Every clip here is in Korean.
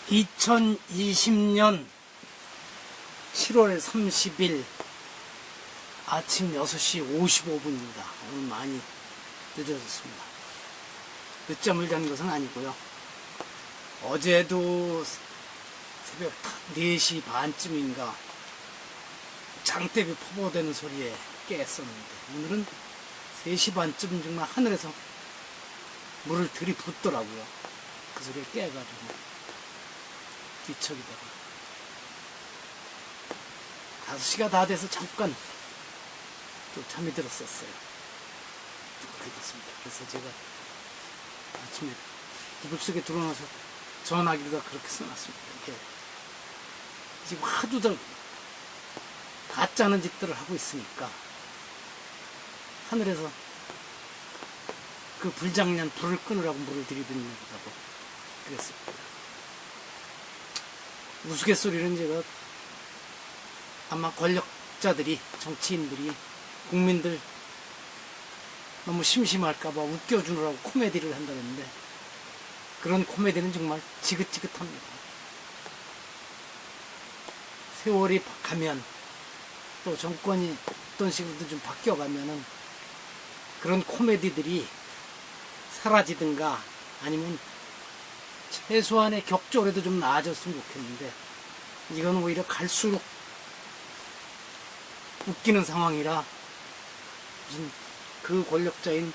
2020년 7월 30일 아침 6시 55분입니다. 오늘 많이 늦어졌습니다. 늦잠을 잔 것은 아니고요. 어제도 새벽 4시 반쯤인가 장대비 포보되는 소리에 깼었는데 오늘은 3시 반쯤 정말 하늘에서 물을 들이붓더라고요. 그 소리에 깨가지고 뒤척이다가 5시가 다 돼서 잠깐 또 잠이 들었었어요. 그렇게 됐습니다. 그래서 제가 아침에 이불 속에 들어놔서 전화기로다 그렇게 써놨습니다. 이게 지금 하도들 가짜는 짓들을 하고 있으니까 하늘에서 그 불장난 불을 끄느라고 물을 들이붓는다고 그랬습니다. 우스갯소리는 제가 아마 권력자들이, 정치인들이 국민들 너무 심심할까봐 웃겨주느라고 코미디를 한다는데 그런 코미디는 정말 지긋지긋합니다. 세월이 가면 또 정권이 어떤 식으로든 좀 바뀌어가면은 그런 코미디들이 사라지든가 아니면 최소한의 격조라도 좀 나아졌으면 좋겠는데 이건 오히려 갈수록 웃기는 상황이라 무슨 그 권력자인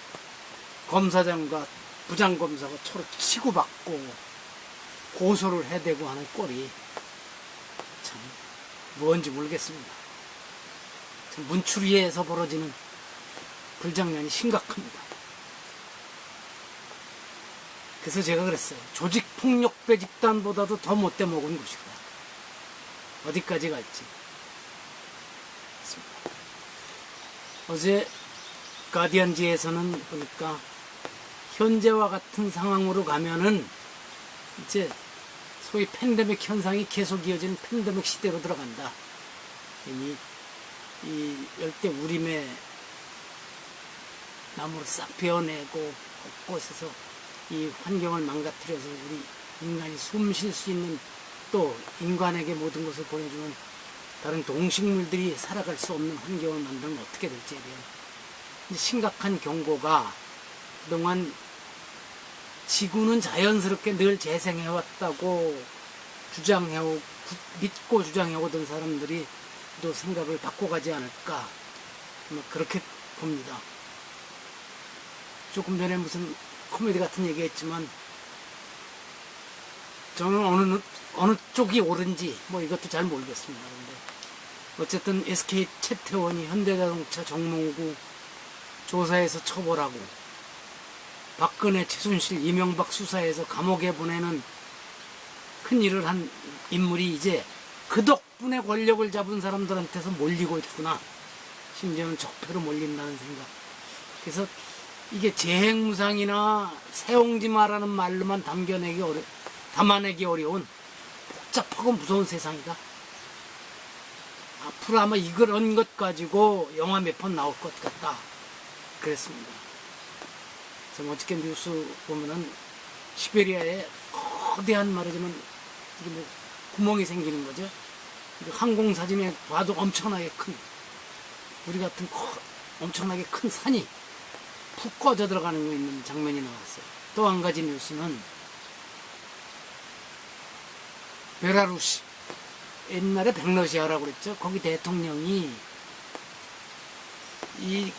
검사장과 부장검사가 서로 치고받고 고소를 해대고 하는 꼴이 참 뭔지 모르겠습니다. 참 문추리에서 벌어지는 불장난이 심각합니다. 그래서 제가 그랬어요. 조직폭력배 집단보다도 더 못돼 먹은 곳이다. 어디까지 갈지. 어제 가디언지에서는 보니까 현재와 같은 상황으로 가면은 이제 소위 팬데믹 현상이 계속 이어지는 팬데믹 시대로 들어간다. 이미 이 열대 우림에 나무를 싹 베어내고 곳곳에서 이 환경을 망가뜨려서 우리 인간이 숨 쉴 수 있는 또 인간에게 모든 것을 보내주는 다른 동식물들이 살아갈 수 없는 환경을 만들면 어떻게 될지에 대한 심각한 경고가 그동안 지구는 자연스럽게 늘 재생해왔다고 믿고 주장해오던 사람들이 또 생각을 바꿔가지 않을까 그렇게 봅니다. 조금 전에 무슨 코미디 같은 얘기 했지만 저는 어느 쪽이 옳은지 이것도 잘 모르겠습니다. 근데 어쨌든 SK 최태원이 현대자동차 정몽구 조사에서 처벌하고 박근혜, 최순실, 이명박 수사에서 감옥에 보내는 큰 일을 한 인물이 이제 그 덕분에 권력을 잡은 사람들한테서 몰리고 있구나. 심지어는 적폐로 몰린다는 생각. 그래서 이게 재행무상이나 세옹지마라는 말로만 담아내기 어려운 복잡하고 무서운 세상이다. 앞으로 아마 이런 것 가지고 영화 몇 편 나올 것 같다. 그랬습니다. 저 어저께 뉴스 보면은 시베리아에 거대한 말하자면 이게 구멍이 생기는 거죠. 항공사진에 봐도 엄청나게 큰 우리 같은 엄청나게 큰 산이 푹 꺼져 들어가는 거 있는 장면이 나왔어요. 또 한 가지 뉴스는 베라루시 옛날에 백러시아라고 그랬죠. 거기 대통령이 이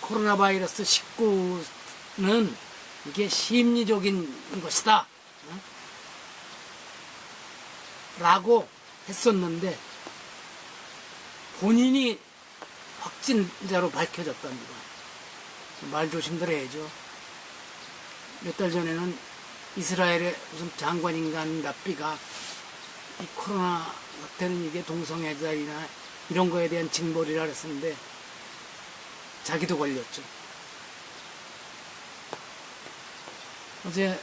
코로나 바이러스 19는 이게 심리적인 것이다 라고 했었는데 본인이 확진자로 밝혀졌답니다. 말 조심들 해야죠. 몇 달 전에는 이스라엘의 무슨 장관인간 랍비가 이 코로나 때는 이게 동성애자이나 이런 거에 대한 징벌이라 그랬었는데 자기도 걸렸죠. 어제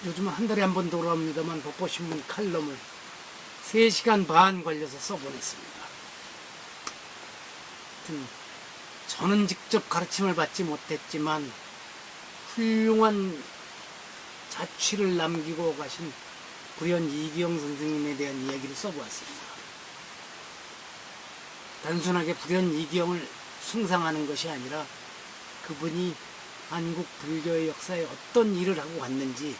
요즘은 한 달에 한 번 돌아옵니다만 법보신문 칼럼을 3시간 반 걸려서 써보냈습니다. 하여튼 저는 직접 가르침을 받지 못했지만 훌륭한 자취를 남기고 가신 불현 이기영 선생님에 대한 이야기를 써보았습니다. 단순하게 불현 이기영을 숭상하는 것이 아니라 그분이 한국 불교의 역사에 어떤 일을 하고 갔는지,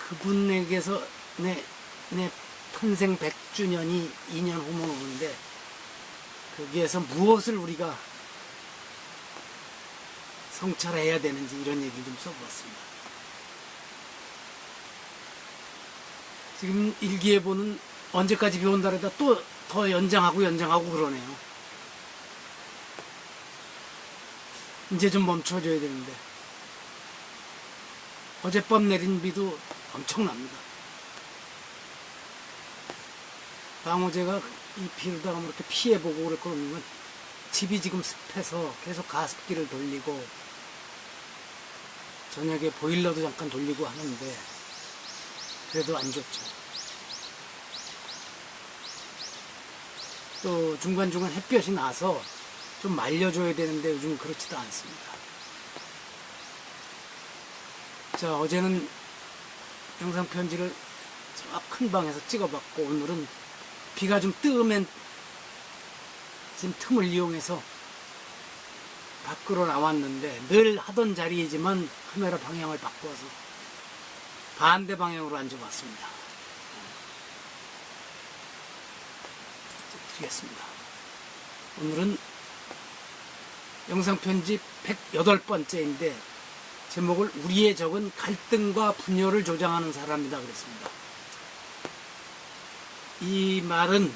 그분에게서 내 탄생 100주년이 2년 후면 오는데 거기에서 무엇을 우리가 성찰해야 되는지 이런 얘기를 좀 써보았습니다. 지금 일기예보는 언제까지 비 온다래다 또 더 연장하고 그러네요. 이제 좀 멈춰줘야 되는데 어젯밤 내린 비도 엄청납니다. 방어제가 이 비로다가 이렇게 피해보고 그럴 거면 집이 지금 습해서 계속 가습기를 돌리고 저녁에 보일러도 잠깐 돌리고 하는데 그래도 안 좋죠. 또 중간중간 햇볕이 나서 좀 말려줘야 되는데 요즘 그렇지도 않습니다. 자, 어제는 영상편지를 저 큰 방에서 찍어봤고 오늘은 비가 좀 뜨면 지금 틈을 이용해서 밖으로 나왔는데 늘 하던 자리이지만 카메라 방향을 바꿔서 반대 방향으로 앉아봤습니다. 드리겠습니다. 오늘은 영상편지 108번째인데 제목을 우리의 적은 갈등과 분열을 조장하는 사람이다 그랬습니다. 이 말은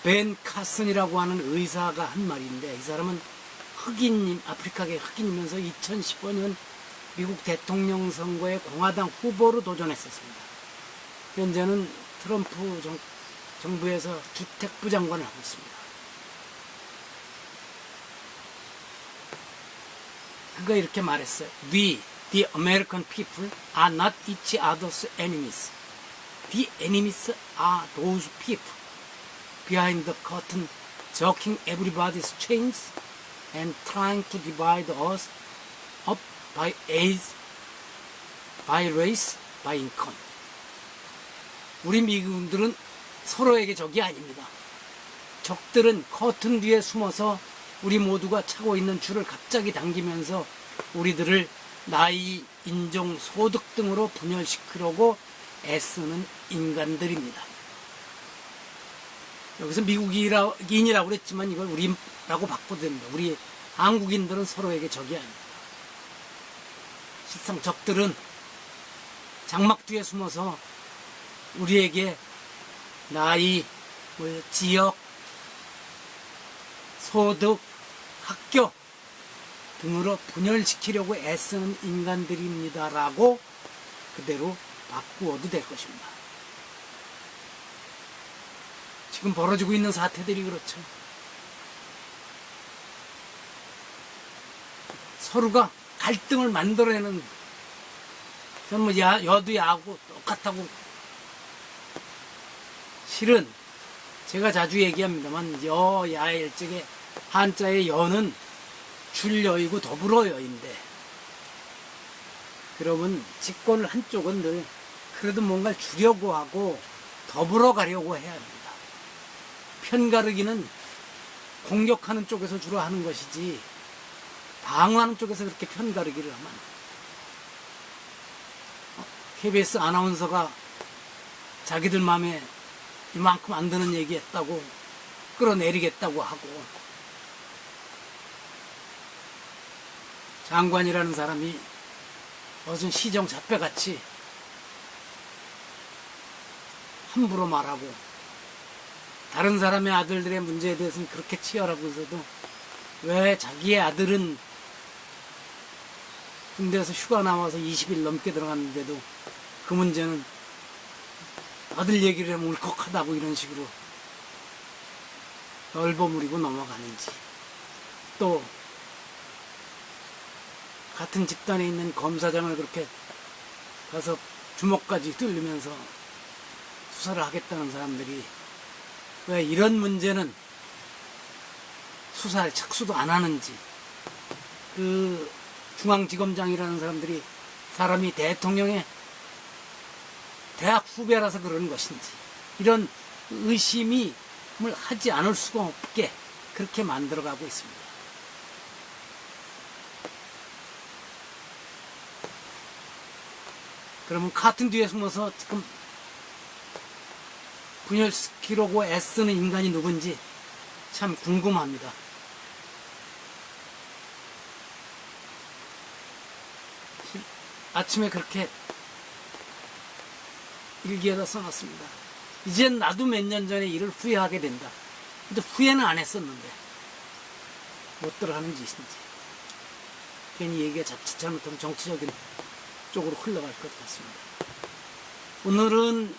벤 카슨이라고 하는 의사가 한 말인데 이 사람은 흑인, 아프리카계 흑인이면서 2015년 미국 대통령 선거에 공화당 후보로 도전했었습니다. 현재는 트럼프 정부에서 주택부 장관을 하고 있습니다. 그가 이렇게 말했어요. We, the American people, are not each other's enemies. The enemies are those people behind the curtain jerking everybody's chains and trying to divide us up by age, by race, by income. 우리 미국인들은 서로에게 적이 아닙니다. 적들은 커튼 뒤에 숨어서 우리 모두가 차고 있는 줄을 갑자기 당기면서 우리들을 나이, 인종, 소득 등으로 분열시키려고 애쓰는 인간들입니다. 여기서 미국인이라고 그랬지만 이걸 우리라고 바꿔도 됩니다. 우리 한국인들은 서로에게 적이 아닙니다. 실상 적들은 장막 뒤에 숨어서 우리에게 나이, 지역, 소득, 학교 등으로 분열시키려고 애쓰는 인간들입니다라고 그대로 바꾸어도 될 것입니다. 지금 벌어지고 있는 사태들이 그렇죠. 서로가 갈등을 만들어내는, 저는 뭐 여도 야하고 똑같다고, 실은 제가 자주 얘기합니다만 여야의 일적에 한자의 여는 줄여이고 더불어여인데, 그러면 집권을 한쪽은 늘 그래도 뭔가를 주려고 하고 더불어 가려고 해야 합니다. 편가르기는 공격하는 쪽에서 주로 하는 것이지 방어하는 쪽에서 그렇게 편가르기를 하면 안 돼요. KBS 아나운서가 자기들 마음에 이만큼 안 드는 얘기 했다고 끌어내리겠다고 하고, 장관이라는 사람이 무슨 시정 잡배같이 함부로 말하고 다른 사람의 아들들의 문제에 대해서는 그렇게 치열하고 있어도 왜 자기의 아들은 군대에서 휴가 나와서 20일 넘게 들어갔는데도 그 문제는 아들 얘기를 하면 울컥하다고 이런 식으로 넓어무리고 넘어가는지, 또 같은 집단에 있는 검사장을 그렇게 가서 주먹까지 뚫리면서 수사를 하겠다는 사람들이 왜 이런 문제는 수사에 착수도 안 하는지, 그 중앙지검장이라는 사람이 대통령의 대학 후배라서 그러는 것인지 이런 의심을 하지 않을 수가 없게 그렇게 만들어가고 있습니다. 그러면 카튼 뒤에 숨어서 지금 분열시키려고 애쓰는 인간이 누군지 참 궁금합니다. 아침에 그렇게 일기에다 써놨습니다. 이젠 나도 몇 년 전에 일을 후회하게 된다. 근데 후회는 안 했었는데 못 들어가는 짓인지 괜히 얘기가 자칫 잘못하면 정치적인 쪽으로 흘러갈 것 같습니다. 오늘은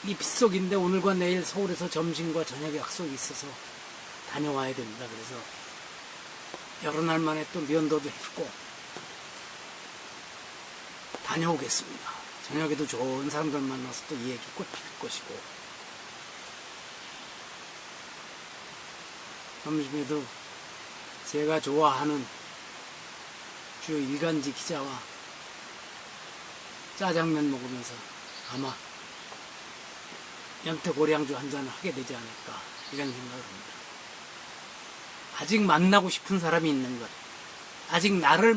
이 빗속인데 오늘과 내일 서울에서 점심과 저녁 약속이 있어서 다녀와야 됩니다. 그래서 여러 날 만에 또 면도도 했고 다녀오겠습니다. 저녁에도 좋은 사람들 만나서 또 얘기 꽃필 것이고 점심에도 제가 좋아하는 주요 일간지 기자와 짜장면 먹으면서 아마 연태고량주 한잔을 하게 되지 않을까 이런 생각을 합니다. 아직 만나고 싶은 사람이 있는 것, 아직 나를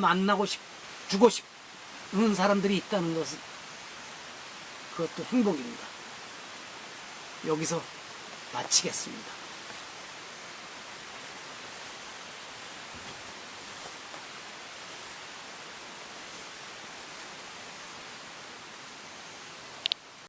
주고 싶은 사람들이 있다는 것은 그것도 행복입니다. 여기서 마치겠습니다.